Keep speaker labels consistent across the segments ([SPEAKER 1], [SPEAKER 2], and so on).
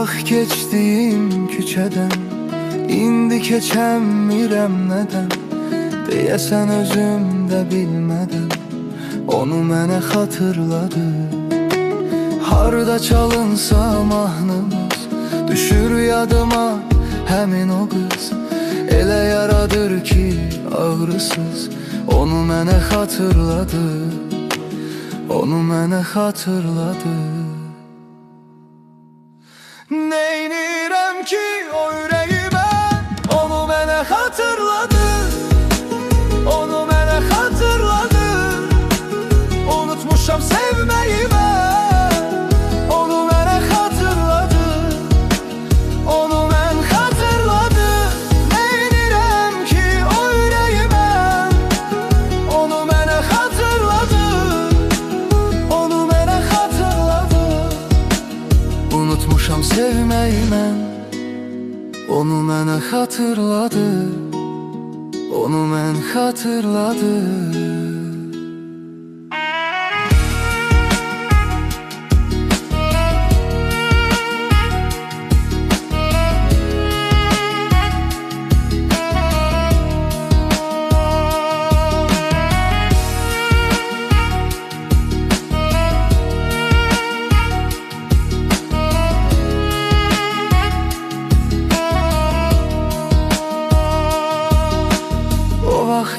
[SPEAKER 1] vaxt keçdiyim küçədən İndi keçəmirəm nədən Deyəsən özüm də bilmədən Onu mənə xatırladı. Harda çalınsa mahnımız Düşür yadıma həmin o qız Elə yaradır ki ağrısız Onu mənə xatırladı. Onu mənə xatırladı. Neynirəm ki o ürəyimə Onu mənə xatırladı. Onu mənə xatırladı. Unutmuşam sevməyimə Onu mənə xatırladı. Onu mən xatırladı. Neynirəm ki o ürəyimə Onu mənə xatırladı. Onu mənə xatırladı. Unutmuşam sevməyimə Onu mənə xatırladı. Onu mən xatırladı.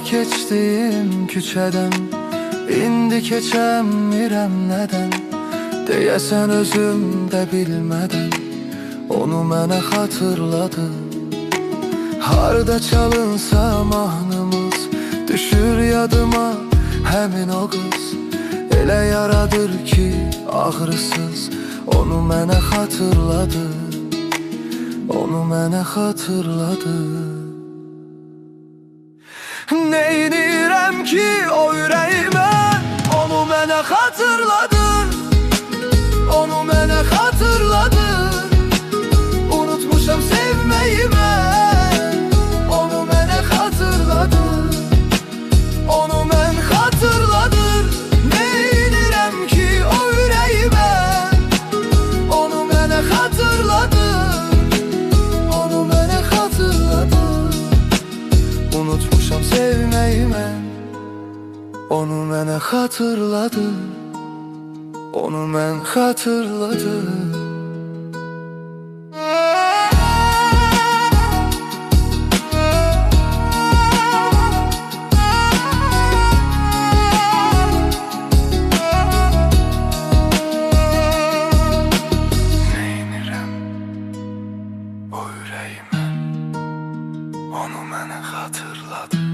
[SPEAKER 1] Keçdiyim küçədən İndi keçəmirəm nədən Deyəsən özüm də bilmədən Onu mənə xatırladı. Harda çalınsa mahnımız Düşür yadıma həmin o qız Elə yaradır ki ağrısız Onu mənə xatırladı. Onu mənə xatırladı. Neynirəm ki o ürəyimə Onu mənə xatırladı. Onu mənə xatırladı. Unutmuşam sevməyimə Onu mənə xatırladı. Onu mən xatırladı. Neynirəm ki o ürəyimə Onu mənə xatırladı. Onu mənə xatırladı. Unutmuşam sevməyimə Onu mənə xatırladı. Onu mən xatırladı. Neynirəm o ürəyimə Onu mənə xatırladı.